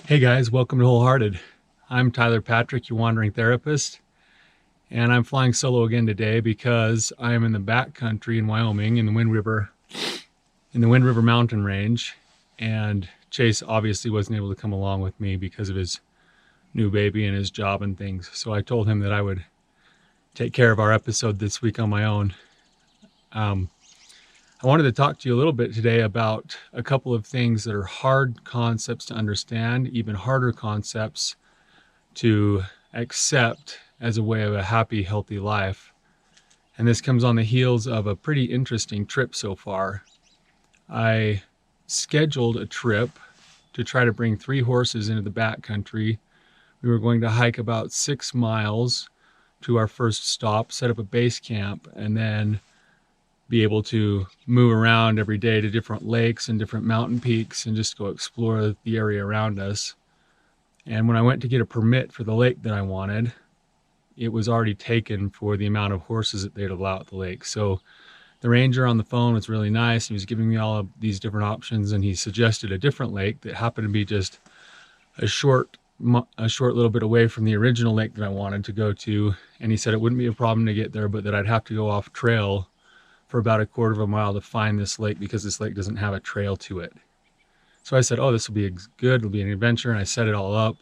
Hey guys, welcome to Wholehearted. I'm Tyler Patrick, your wandering therapist, and I'm flying solo again today because I am in the backcountry in Wyoming in the Wind River mountain range, and Chase obviously wasn't able to come along with me because of his new baby and his job and things. So I told him that I would take care of our episode this week on my own. Um, I wanted to talk to you a little bit today about a couple of things that are hard concepts to understand, even harder concepts to accept as a way of a happy, healthy life. And this comes on the heels of a pretty interesting trip so far. I scheduled a trip to try to bring 3 horses into the backcountry. We were going to hike about 6 miles to our first stop, set up a base camp, and then be able to move around every day to different lakes and different mountain peaks and just go explore the area around us. And when I went to get a permit for the lake that I wanted, it was already taken for the amount of horses that they'd allow at the lake. So the ranger on the phone was really nice. He was giving me all of these different options, and he suggested a different lake that happened to be just a short little bit away from the original lake that I wanted to go to. And he said it wouldn't be a problem to get there, but that I'd have to go off trail for about a quarter of a mile to find this lake because this lake doesn't have a trail to it. So I said, oh, this will be good. It'll be an adventure. And I set it all up.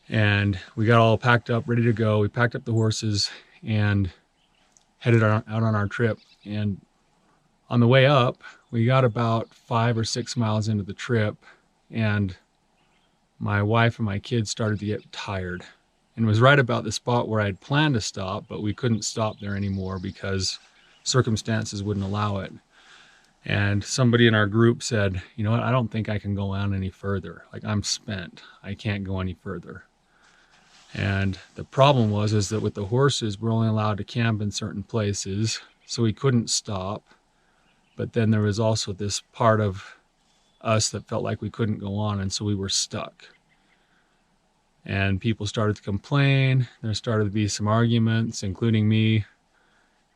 And we got all packed up, ready to go. We packed up the horses and headed out on our trip. And on the way up, we got about 5 or 6 miles into the trip, and my wife and my kids started to get tired. And it was right about the spot where I'd planned to stop, but we couldn't stop there anymore because circumstances wouldn't allow it. And somebody in our group said, you know what, I don't think I can go on any further. Like, I'm spent. I can't go any further. And the problem is that with the horses, we're only allowed to camp in certain places, so we couldn't stop. But then there was also this part of us that felt like we couldn't go on, and so we were stuck. And people started to complain. There started to be some arguments, including me.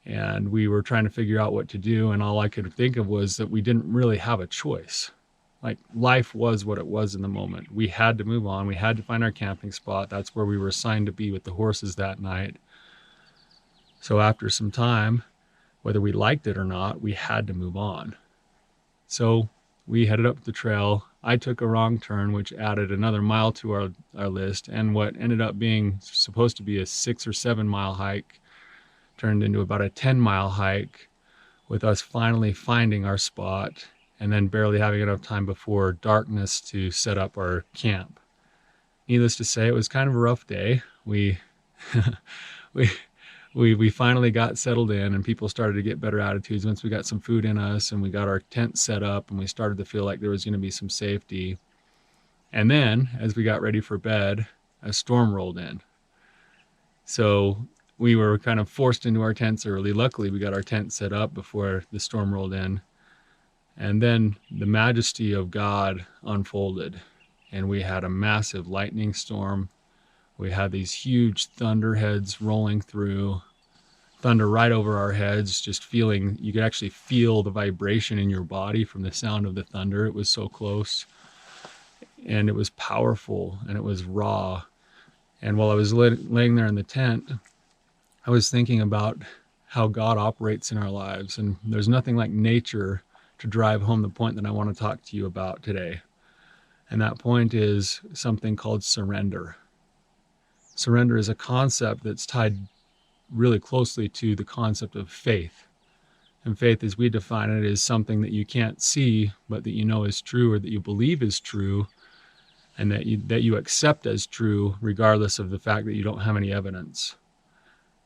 And we were trying to figure out what to do, and all I could think of was that we didn't really have a choice. Like, life was what it was in the moment. We had to move on. We had to find our camping spot. That's where we were assigned to be with the horses that night. So after some time, whether we liked it or not, we had to move on. So we headed up the trail. I took a wrong turn, which added another mile to our list. And what ended up being supposed to be a 6 or 7 mile hike turned into about a 10-mile hike, with us finally finding our spot and then barely having enough time before darkness to set up our camp. Needless to say, it was kind of a rough day. We we finally got settled in, and people started to get better attitudes once we got some food in us and we got our tent set up and we started to feel like there was going to be some safety. And then, as we got ready for bed, a storm rolled in. So we were kind of forced into our tents early. Luckily, we got our tent set up before the storm rolled in. And then the majesty of God unfolded, and we had a massive lightning storm. We had these huge thunderheads rolling through, thunder right over our heads, just feeling, you could actually feel the vibration in your body from the sound of the thunder. It was so close, and it was powerful, and it was raw. And while I was laying there in the tent, I was thinking about how God operates in our lives, and there's nothing like nature to drive home the point that I want to talk to you about today. And that point is something called surrender. Surrender is a concept that's tied really closely to the concept of faith. And faith, as we define it, is something that you can't see, but that you know is true, or that you believe is true, and that you accept as true, regardless of the fact that you don't have any evidence.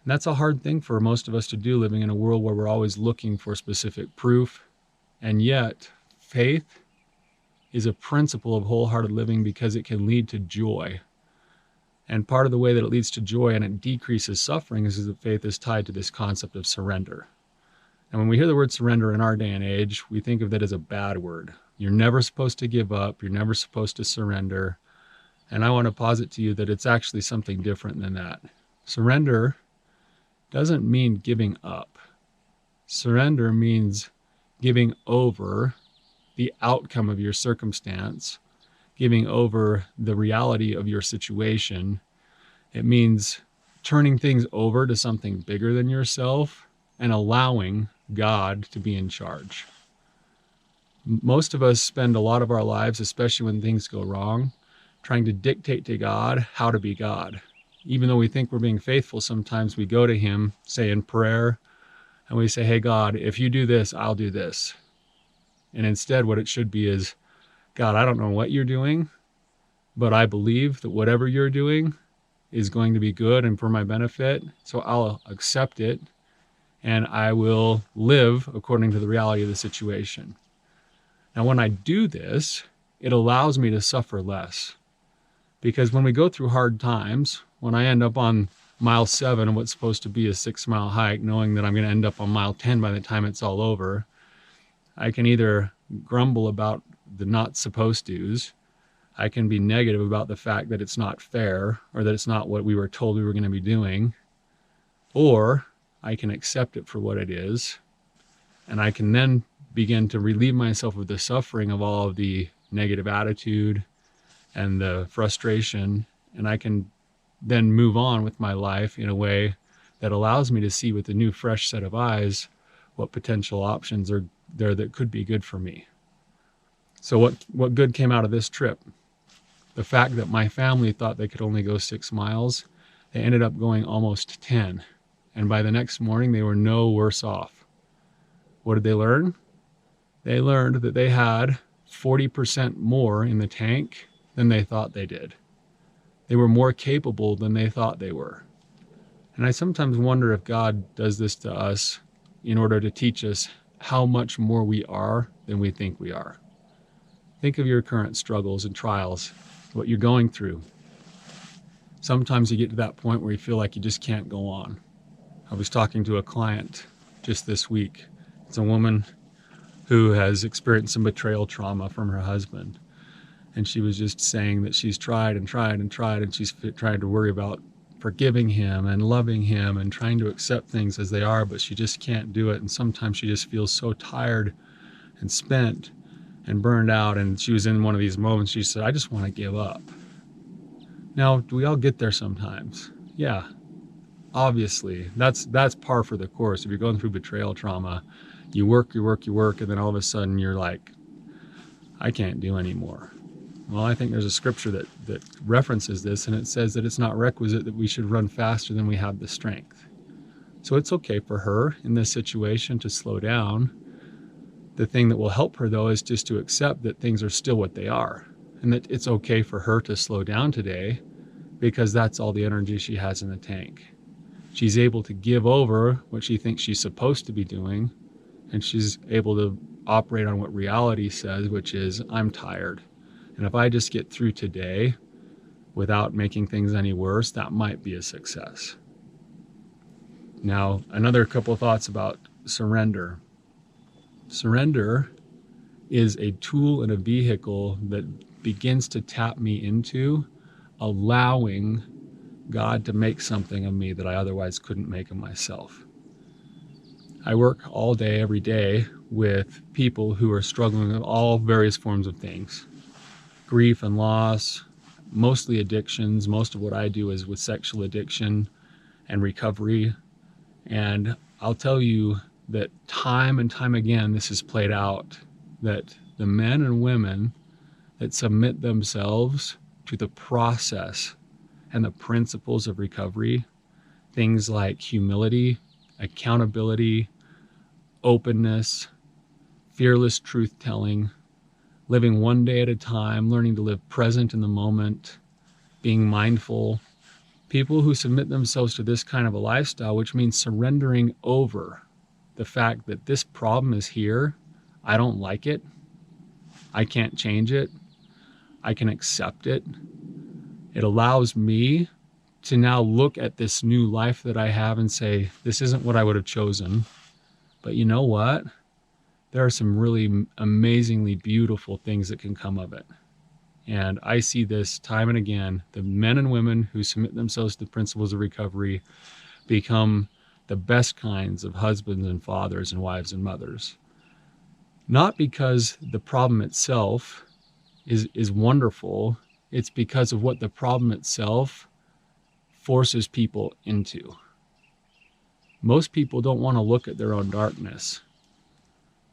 And that's a hard thing for most of us to do, living in a world where we're always looking for specific proof. And yet, faith is a principle of wholehearted living because it can lead to joy. And part of the way that it leads to joy and it decreases suffering is that faith is tied to this concept of surrender. And when we hear the word surrender in our day and age, we think of that as a bad word. You're never supposed to give up. You're never supposed to surrender. And I want to posit to you that it's actually something different than that. Surrender doesn't mean giving up. Surrender means giving over the outcome of your circumstance giving over the reality of your situation. It means turning things over to something bigger than yourself and allowing God to be in charge. Most of us spend a lot of our lives, especially when things go wrong, trying to dictate to God how to be God. Even though we think we're being faithful, sometimes we go to Him, say in prayer, and we say, hey, God, if you do this, I'll do this. And instead, what it should be is, God, I don't know what you're doing, but I believe that whatever you're doing is going to be good and for my benefit. So I'll accept it and I will live according to the reality of the situation. Now, when I do this, it allows me to suffer less. Because when we go through hard times, when I end up on mile 7 of what's supposed to be a 6-mile hike, knowing that I'm going to end up on mile 10 by the time it's all over, I can either grumble about the not supposed to's, I can be negative about the fact that it's not fair or that it's not what we were told we were going to be doing, or I can accept it for what it is, and I can then begin to relieve myself of the suffering of all of the negative attitude and the frustration, and I can then move on with my life in a way that allows me to see with a new fresh set of eyes what potential options are there that could be good for me. So what good came out of this trip? The fact that my family thought they could only go 6 miles, they ended up going almost 10. And by the next morning, they were no worse off. What did they learn? They learned that they had 40% more in the tank than they thought they did. They were more capable than they thought they were. And I sometimes wonder if God does this to us in order to teach us how much more we are than we think we are. Think of your current struggles and trials, what you're going through. Sometimes you get to that point where you feel like you just can't go on. I was talking to a client just this week. It's a woman who has experienced some betrayal trauma from her husband. And she was just saying that she's tried and tried and tried, and she's trying to worry about forgiving him and loving him and trying to accept things as they are, but she just can't do it. And sometimes she just feels so tired and spent and burned out. And she was in one of these moments, she said, I just want to give up. Now, do we all get there sometimes? Yeah, obviously. That's par for the course. If you're going through betrayal trauma, you work, and then all of a sudden you're like, I can't do anymore. Well, I think there's a scripture that references this, and it says that it's not requisite that we should run faster than we have the strength. So it's okay for her in this situation to slow down. The thing that will help her, though, is just to accept that things are still what they are, and that it's okay for her to slow down today because that's all the energy she has in the tank. She's able to give over what she thinks she's supposed to be doing, and she's able to operate on what reality says, which is, I'm tired. And if I just get through today without making things any worse, that might be a success. Now, another couple of thoughts about surrender. Surrender is a tool and a vehicle that begins to tap me into allowing God to make something of me that I otherwise couldn't make of myself. I work all day, every day with people who are struggling with all various forms of things. Grief and loss, mostly addictions. Most of what I do is with sexual addiction and recovery. And I'll tell you that time and time again, this is played out, that the men and women that submit themselves to the process and the principles of recovery, things like humility, accountability, openness, fearless truth-telling, living one day at a time, learning to live present in the moment, being mindful. People who submit themselves to this kind of a lifestyle, which means surrendering over the fact that this problem is here, I don't like it, I can't change it, I can accept it. It allows me to now look at this new life that I have and say, this isn't what I would have chosen, but you know what? There are some really amazingly beautiful things that can come of it. And I see this time and again. The men and women who submit themselves to the principles of recovery become the best kinds of husbands and fathers and wives and mothers. Not because the problem itself is wonderful, it's because of what the problem itself forces people into. Most people don't want to look at their own darkness.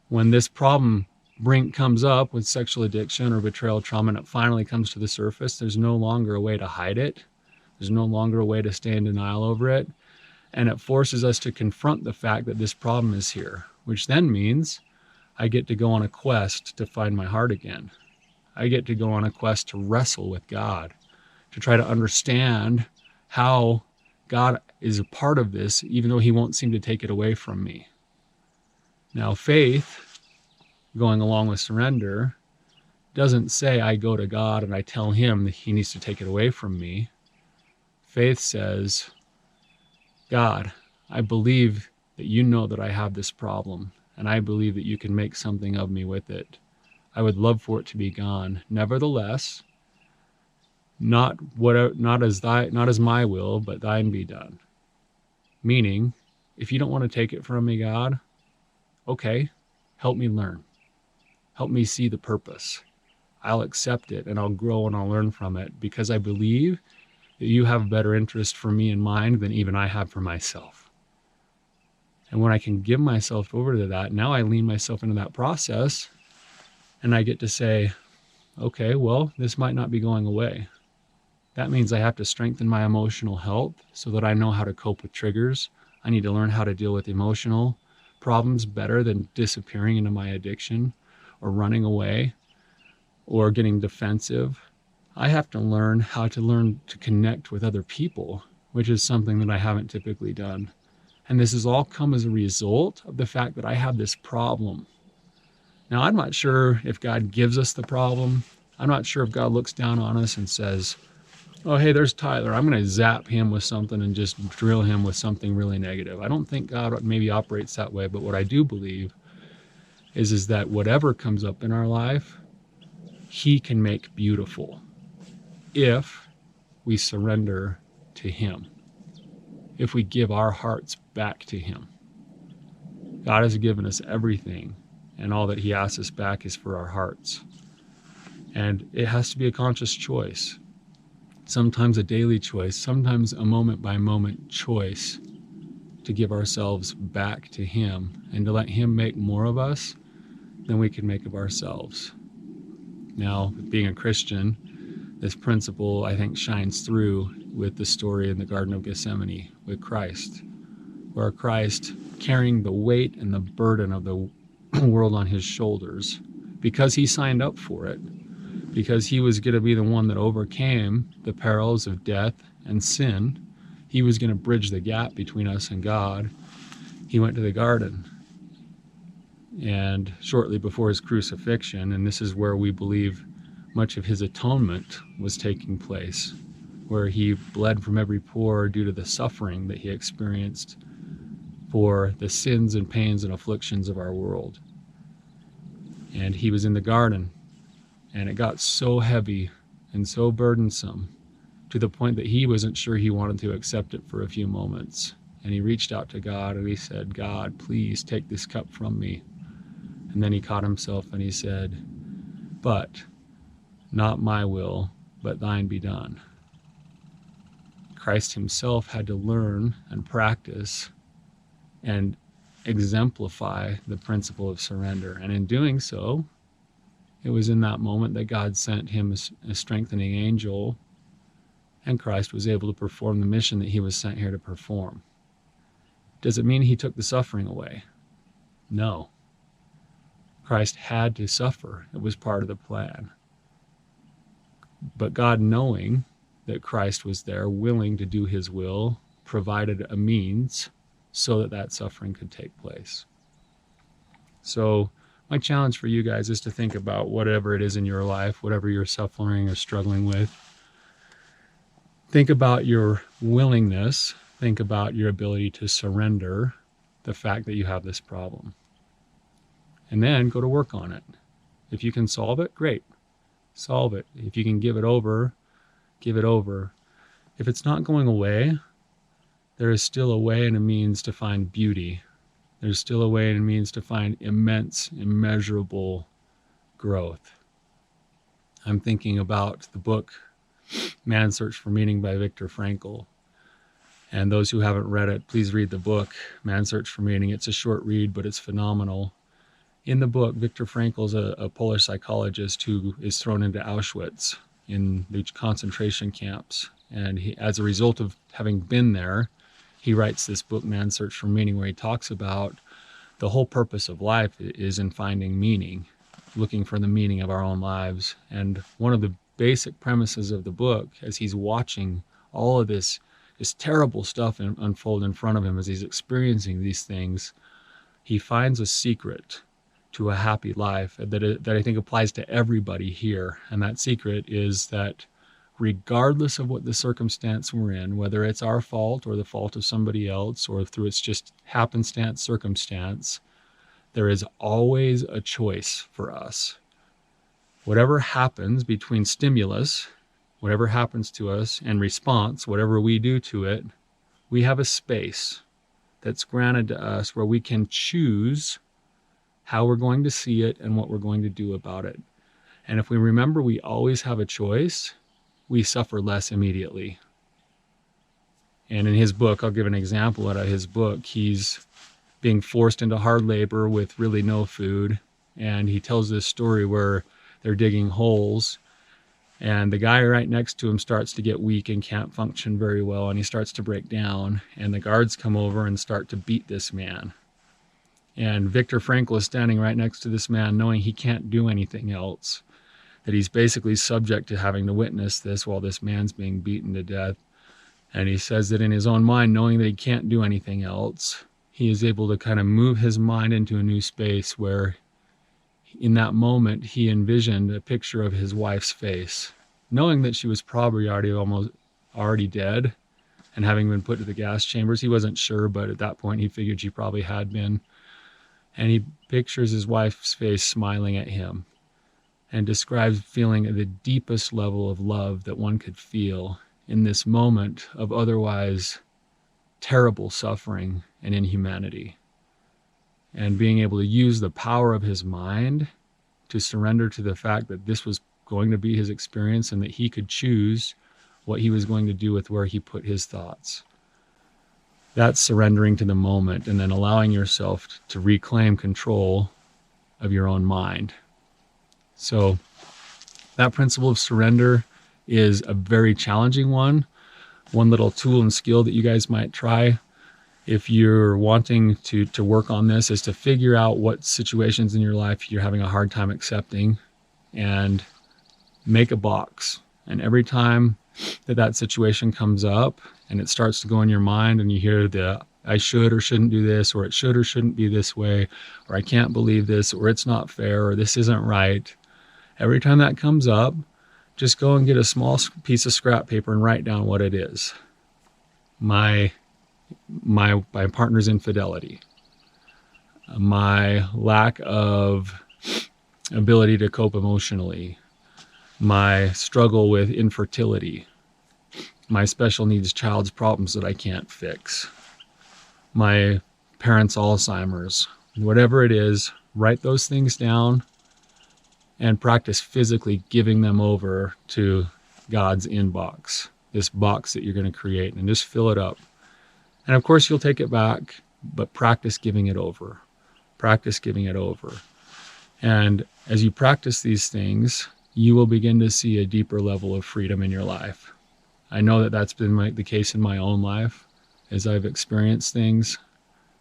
When this problem comes up with sexual addiction or betrayal trauma and it finally comes to the surface, there's no longer a way to hide it. There's no longer a way to stay in denial over it. And it forces us to confront the fact that this problem is here, which then means I get to go on a quest to find my heart again. I get to go on a quest to wrestle with God, to try to understand how God is a part of this, even though he won't seem to take it away from me. Now, faith, going along with surrender, doesn't say I go to God and I tell him that he needs to take it away from me. Faith says, God, I believe that you know that I have this problem, and I believe that you can make something of me with it. I would love for it to be gone. Nevertheless, not as my will, but thine be done. Meaning, if you don't want to take it from me, God, okay, help me learn. Help me see the purpose. I'll accept it and I'll grow and I'll learn from it because I believe that you have a better interest for me in mind than even I have for myself. And when I can give myself over to that, now I lean myself into that process and I get to say, okay, well, this might not be going away. That means I have to strengthen my emotional health so that I know how to cope with triggers. I need to learn how to deal with emotional problems better than disappearing into my addiction or running away or getting defensive. I have to learn how to connect with other people, which is something that I haven't typically done. And this has all come as a result of the fact that I have this problem. Now, I'm not sure if God gives us the problem. I'm not sure if God looks down on us and says, oh, hey, there's Tyler. I'm going to zap him with something and just drill him with something really negative. I don't think God maybe operates that way, but what I do believe is that whatever comes up in our life, he can make beautiful if we surrender to him, if we give our hearts back to him. God has given us everything, and all that he asks us back is for our hearts. And it has to be a conscious choice. Sometimes a daily choice, sometimes a moment-by-moment choice to give ourselves back to him and to let him make more of us than we can make of ourselves. Now, being a Christian, this principle, I think, shines through with the story in the Garden of Gethsemane with Christ, where Christ, carrying the weight and the burden of the world on his shoulders, because he signed up for it, because he was going to be the one that overcame the perils of death and sin, he was going to bridge the gap between us and God. He went to the garden, and shortly before his crucifixion, and this is where we believe much of his atonement was taking place, where he bled from every pore due to the suffering that he experienced for the sins and pains and afflictions of our world. And he was in the garden, and it got so heavy and so burdensome to the point that he wasn't sure he wanted to accept it for a few moments. And he reached out to God and he said, God, please take this cup from me. And then he caught himself and he said, but not my will, but thine be done. Christ himself had to learn and practice and exemplify the principle of surrender. And in doing so, it was in that moment that God sent him a strengthening angel, and Christ was able to perform the mission that he was sent here to perform. Does it mean he took the suffering away? No. Christ had to suffer. It was part of the plan. But God, knowing that Christ was there, willing to do his will, provided a means so that that suffering could take place. So my challenge for you guys is to think about whatever it is in your life, whatever you're suffering or struggling with. Think about your willingness. Think about your ability to surrender the fact that you have this problem. And then go to work on it. If you can solve it, great. Solve it. If you can give it over, give it over. If it's not going away, there is still a way and a means to find beauty. There's still a way and a means to find immense, immeasurable growth. I'm thinking about the book Man's Search for Meaning by Viktor Frankl. And those who haven't read it, please read the book, Man's Search for Meaning. It's a short read, but it's phenomenal. In the book, Viktor Frankl is a Polish psychologist who is thrown into Auschwitz in the concentration camps. And he, as a result of having been there, he writes this book, Man's Search for Meaning, where he talks about the whole purpose of life is in finding meaning, looking for the meaning of our own lives. And one of the basic premises of the book, as he's watching all of this terrible stuff unfold in front of him, as he's experiencing these things, he finds a secret to a happy life that I think applies to everybody here. And that secret is that regardless of what the circumstance we're in, whether it's our fault or the fault of somebody else, or through its just happenstance circumstance, there is always a choice for us. Whatever happens between stimulus, whatever happens to us, and response, whatever we do to it, we have a space that's granted to us where we can choose how we're going to see it and what we're going to do about it. And if we remember we always have a choice, we suffer less immediately. And in his book, I'll give an example out of his book. He's being forced into hard labor with really no food. And he tells this story where they're digging holes, and the guy right next to him starts to get weak and can't function very well, and he starts to break down, and the guards come over and start to beat this man. And Viktor Frankl is standing right next to this man, knowing he can't do anything else, that he's basically subject to having to witness this while this man's being beaten to death. And he says that in his own mind, knowing that he can't do anything else, he is able to kind of move his mind into a new space where in that moment he envisioned a picture of his wife's face, knowing that she was probably already dead, and having been put to the gas chambers. He wasn't sure, but at that point he figured she probably had been. And he pictures his wife's face smiling at him and describes feeling the deepest level of love that one could feel in this moment of otherwise terrible suffering and inhumanity. And being able to use the power of his mind to surrender to the fact that this was going to be his experience and that he could choose what he was going to do with where he put his thoughts. That's surrendering to the moment and then allowing yourself to reclaim control of your own mind. So that principle of surrender is a very challenging one. One little tool and skill that you guys might try if you're wanting to work on this is to figure out what situations in your life you're having a hard time accepting, and make a box. And every time that situation comes up and it starts to go in your mind and you hear the I should or shouldn't do this, or it should or shouldn't be this way, or I can't believe this, or it's not fair, or this isn't right, every time that comes up, just go and get a small piece of scrap paper and write down what it is. My partner's infidelity, my lack of ability to cope emotionally, my struggle with infertility, my special needs child's problems that I can't fix, my parents' Alzheimer's, whatever it is, write those things down and practice physically giving them over to God's inbox, this box that you're going to create, and just fill it up. And of course, you'll take it back, but practice giving it over. Practice giving it over. And as you practice these things, you will begin to see a deeper level of freedom in your life. I know that that's been the case in my own life as I've experienced things.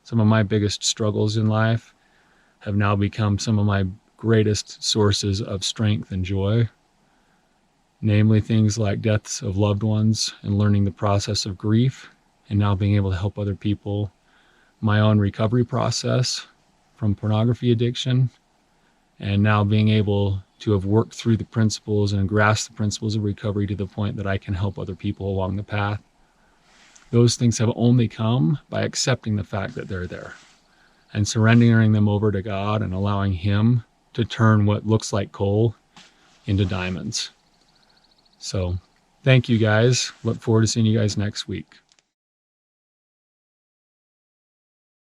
Some of my biggest struggles in life have now become some of my greatest sources of strength and joy, namely things like deaths of loved ones and learning the process of grief, and now being able to help other people, my own recovery process from pornography addiction, and now being able to have worked through the principles and grasped the principles of recovery to the point that I can help other people along the path. Those things have only come by accepting the fact that they're there and surrendering them over to God and allowing Him to turn what looks like coal into diamonds. So thank you guys. Look forward to seeing you guys next week.